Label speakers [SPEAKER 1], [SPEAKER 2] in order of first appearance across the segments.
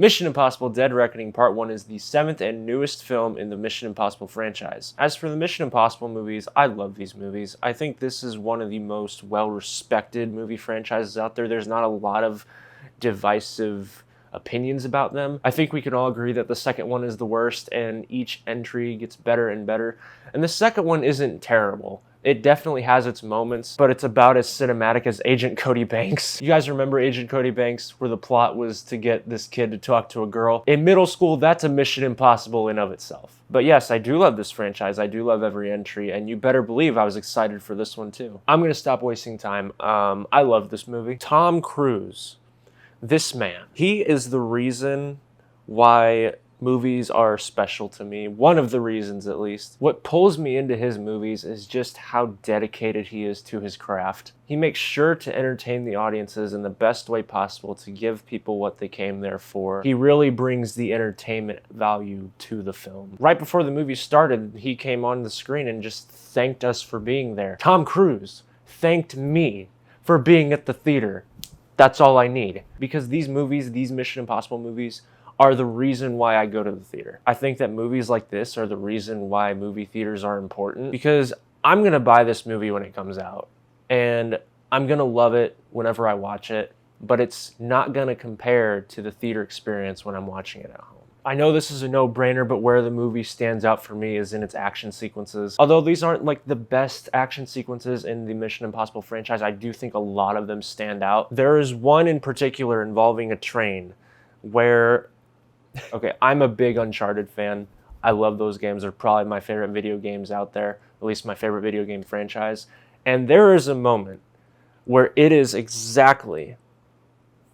[SPEAKER 1] Mission Impossible Dead Reckoning Part 1 is the 7th and newest film in the Mission Impossible franchise. As for the Mission Impossible movies, I love these movies. I think this is one of the most well-respected movie franchises out there. There's not a lot of divisive opinions about them. I think we can all agree that the second one is the worst, and each entry gets better and better. And the second one isn't terrible. It definitely has its moments, but it's about as cinematic as Agent Cody Banks. You guys remember Agent Cody Banks, where the plot was to get this kid to talk to a girl? In middle school, that's a Mission Impossible in of itself. But yes, I do love this franchise. I do love every entry, and you better believe I was excited for this one too. I'm gonna stop wasting time. I love this movie. Tom Cruise, this man, he is the reason why movies are special to me. One of the reasons, at least. What pulls me into his movies is just how dedicated he is to his craft. He makes sure to entertain the audiences in the best way possible to give people what they came there for. He really brings the entertainment value to the film. Right before the movie started, he came on the screen and just thanked us for being there. Tom Cruise thanked me for being at the theater. That's all I need. Because these movies, these Mission Impossible movies, are the reason why I go to the theater. I think that movies like this are the reason why movie theaters are important, because I'm gonna buy this movie when it comes out, and I'm gonna love it whenever I watch it, but it's not gonna compare to the theater experience when I'm watching it at home. I know this is a no-brainer, but where the movie stands out for me is in its action sequences. Although these aren't like the best action sequences in the Mission Impossible franchise, I do think a lot of them stand out. There is one in particular involving a train where, okay, I'm a big Uncharted fan. I love those games. They're probably my favorite video games out there, at least my favorite video game franchise. And there is a moment where it is exactly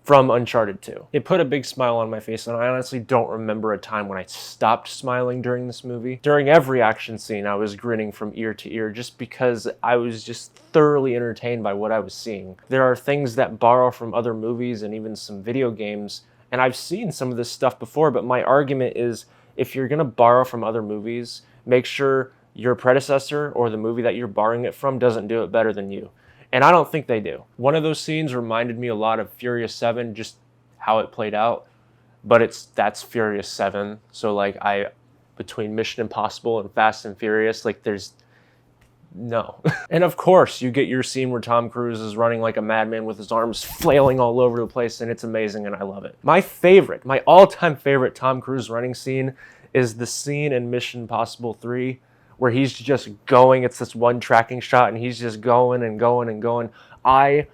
[SPEAKER 1] from Uncharted 2. It put a big smile on my face, and I honestly don't remember a time when I stopped smiling during this movie. During every action scene, I was grinning from ear to ear just because I was just thoroughly entertained by what I was seeing. There are things that borrow from other movies and even some video games, and I've seen some of this stuff before, but my argument is if you're gonna borrow from other movies, make sure your predecessor or the movie that you're borrowing it from doesn't do it better than you. And I don't think they do. One of those scenes reminded me a lot of Furious 7, just how it played out, but that's Furious 7. So like between Mission Impossible and Fast and Furious, like there's no. And of course, you get your scene where Tom Cruise is running like a madman with his arms flailing all over the place, and it's amazing, and I love it. My all-time favorite Tom Cruise running scene is the scene in Mission Impossible 3 where he's just going. It's this one tracking shot, and he's just going and going and going. I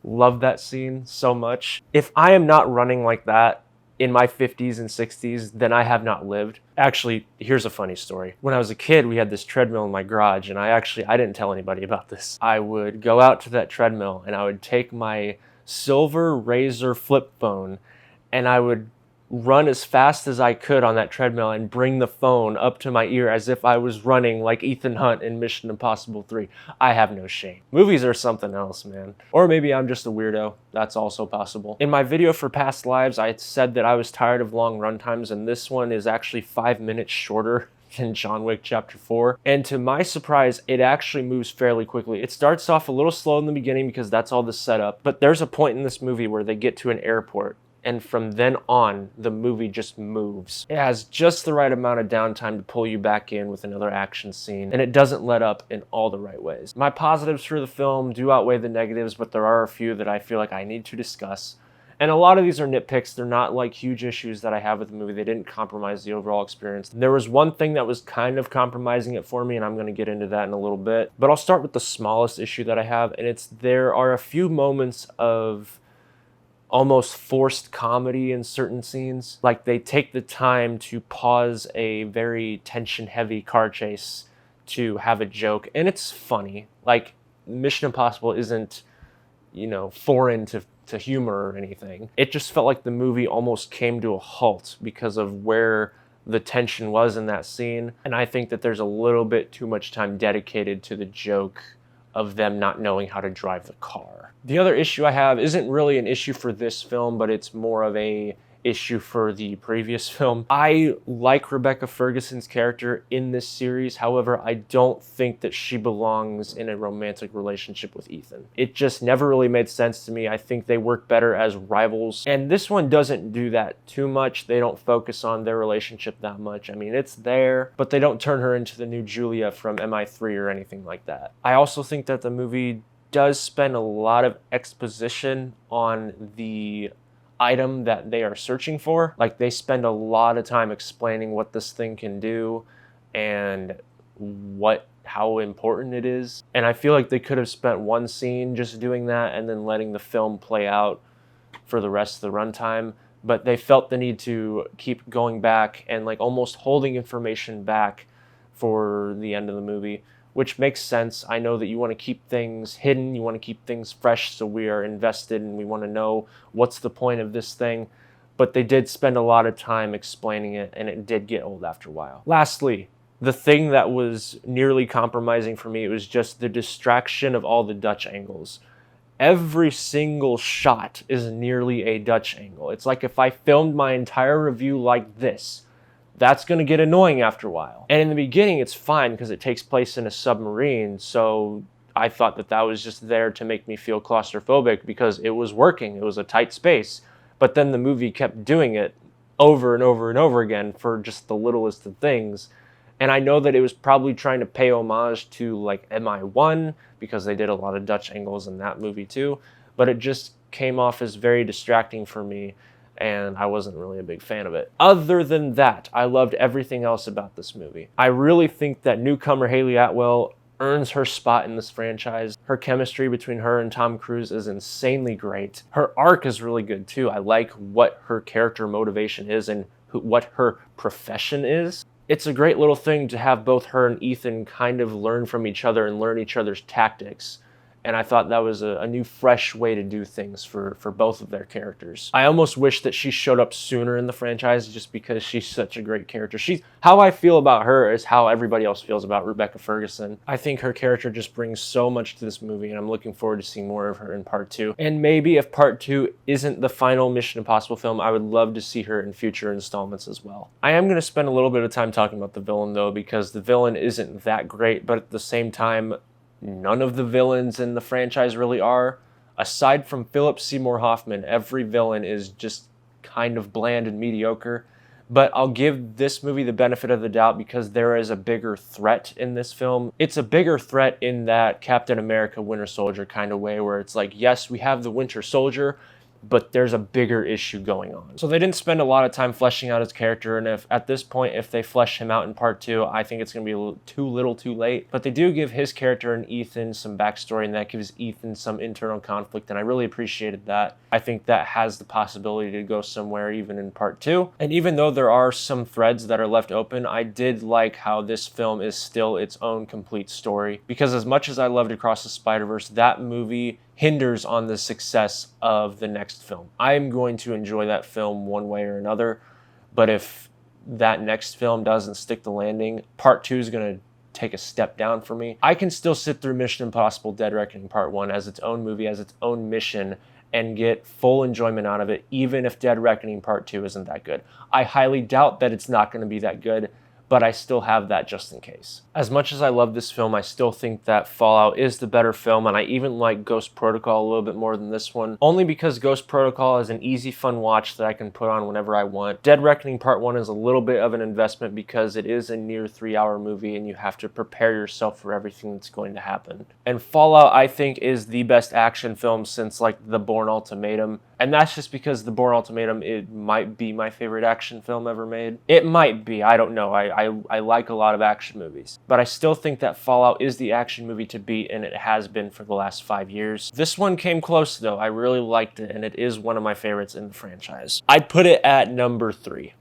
[SPEAKER 1] love that scene so much. If I am not running like that in my 50s and 60s, then I have not lived. Actually, here's a funny story. When I was a kid, we had this treadmill in my garage, and I didn't tell anybody about this. I would go out to that treadmill, and I would take my silver Razr flip phone, and I would run as fast as I could on that treadmill and bring the phone up to my ear as if I was running like Ethan Hunt in Mission Impossible 3. I have no shame. Movies are something else, man. Or maybe I'm just a weirdo. That's also possible. In my video for Past Lives, I said that I was tired of long runtimes, and this one is actually 5 minutes shorter than John Wick Chapter 4. And to my surprise, it actually moves fairly quickly. It starts off a little slow in the beginning because that's all the setup, but there's a point in this movie where they get to an airport, and from then on, the movie just moves. It has just the right amount of downtime to pull you back in with another action scene, and it doesn't let up in all the right ways. My positives for the film do outweigh the negatives, but there are a few that I feel like I need to discuss. And a lot of these are nitpicks. They're not like huge issues that I have with the movie. They didn't compromise the overall experience. There was one thing that was kind of compromising it for me, and I'm going to get into that in a little bit. But I'll start with the smallest issue that I have, and there are a few moments of almost forced comedy in certain scenes. Like they take the time to pause a very tension-heavy car chase to have a joke, and it's funny. Like Mission Impossible isn't, foreign to humor or anything. It just felt like the movie almost came to a halt because of where the tension was in that scene, and I think that there's a little bit too much time dedicated to the joke of them not knowing how to drive the car. The other issue I have isn't really an issue for this film, but it's more of a issue for the previous film. I like Rebecca Ferguson's character in this series. However, I don't think that she belongs in a romantic relationship with Ethan. It just never really made sense to me. I think they work better as rivals. And this one doesn't do that too much. They don't focus on their relationship that much. I mean, it's there, but they don't turn her into the new Julia from MI3 or anything like that. I also think that the movie does spend a lot of exposition on the item that they are searching for. Like, they spend a lot of time explaining what this thing can do and how important it is. And I feel like they could have spent one scene just doing that and then letting the film play out for the rest of the runtime. But they felt the need to keep going back and like almost holding information back for the end of the movie, which makes sense. I know that you want to keep things hidden, you want to keep things fresh, so we are invested and we want to know what's the point of this thing. But they did spend a lot of time explaining it, and it did get old after a while. Lastly, the thing that was nearly compromising for me, it was just the distraction of all the Dutch angles. Every single shot is nearly a Dutch angle. It's like if I filmed my entire review like this, that's going to get annoying after a while. And in the beginning, it's fine because it takes place in a submarine. So I thought that that was just there to make me feel claustrophobic because it was working. It was a tight space. But then the movie kept doing it over and over and over again for just the littlest of things. And I know that it was probably trying to pay homage to like MI1 because they did a lot of Dutch angles in that movie too. But it just came off as very distracting for me, and I wasn't really a big fan of it. Other than that, I loved everything else about this movie. I really think that newcomer Hayley Atwell earns her spot in this franchise. Her chemistry between her and Tom Cruise is insanely great. Her arc is really good too. I like what her character motivation is and what her profession is. It's a great little thing to have both her and Ethan kind of learn from each other and learn each other's tactics. And I thought that was a new, fresh way to do things for both of their characters. I almost wish that she showed up sooner in the franchise just because she's such a great character. How I feel about her is how everybody else feels about Rebecca Ferguson. I think her character just brings so much to this movie, and I'm looking forward to seeing more of her in Part 2. And maybe if Part 2 isn't the final Mission Impossible film, I would love to see her in future installments as well. I am going to spend a little bit of time talking about the villain, though, because the villain isn't that great, but at the same time, none of the villains in the franchise really are. Aside from Philip Seymour Hoffman, every villain is just kind of bland and mediocre. But I'll give this movie the benefit of the doubt because there is a bigger threat in this film. It's a bigger threat in that Captain America Winter Soldier kind of way where it's like, yes, we have the Winter Soldier, but there's a bigger issue going on. So they didn't spend a lot of time fleshing out his character, and if at this point, if they flesh him out in Part 2, I think it's going to be too little too late. But they do give his character and Ethan some backstory, and that gives Ethan some internal conflict, and I really appreciated that. I think that has the possibility to go somewhere even in Part 2. And even though there are some threads that are left open, I did like how this film is still its own complete story. Because as much as I loved Across the Spider-Verse, that movie hinders on the success of the next film. I'm going to enjoy that film one way or another, but if that next film doesn't stick the landing, Part 2 is going to take a step down for me. I can still sit through Mission Impossible Dead Reckoning Part 1 as its own movie, as its own mission, and get full enjoyment out of it, even if Dead Reckoning Part 2 isn't that good. I highly doubt that it's not going to be that good, but I still have that just in case. As much as I love this film, I still think that Fallout is the better film, and I even like Ghost Protocol a little bit more than this one, only because Ghost Protocol is an easy, fun watch that I can put on whenever I want. Dead Reckoning Part 1 is a little bit of an investment because it is a near 3-hour movie, and you have to prepare yourself for everything that's going to happen. And Fallout, I think, is the best action film since, like, The Bourne Ultimatum, and that's just because The Bourne Ultimatum, it might be my favorite action film ever made. It might be, I don't know. I like a lot of action movies. But I still think that Fallout is the action movie to beat, and it has been for the last 5 years. This one came close, though. I really liked it, and it is one of my favorites in the franchise. I'd put it at number 3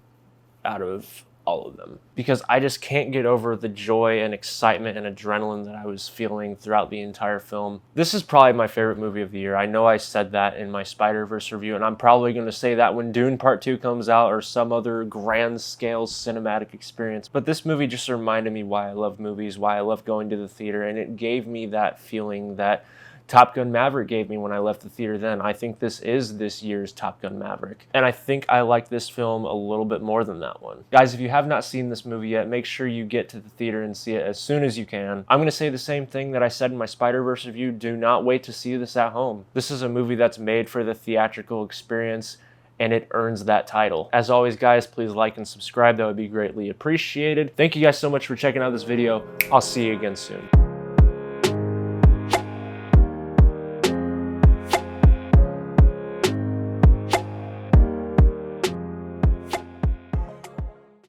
[SPEAKER 1] out of all of them, because I just can't get over the joy and excitement and adrenaline that I was feeling throughout the entire film. This is probably my favorite movie of the year. I know I said that in my Spider-Verse review, and I'm probably going to say that when Dune Part 2 comes out or some other grand scale cinematic experience. But this movie just reminded me why I love movies, why I love going to the theater, and it gave me that feeling that Top Gun Maverick gave me when I left the theater then. I think this is this year's Top Gun Maverick. And I think I like this film a little bit more than that one. Guys, if you have not seen this movie yet, make sure you get to the theater and see it as soon as you can. I'm going to say the same thing that I said in my Spider-Verse review. Do not wait to see this at home. This is a movie that's made for the theatrical experience, and it earns that title. As always, guys, please like and subscribe. That would be greatly appreciated. Thank you guys so much for checking out this video. I'll see you again soon.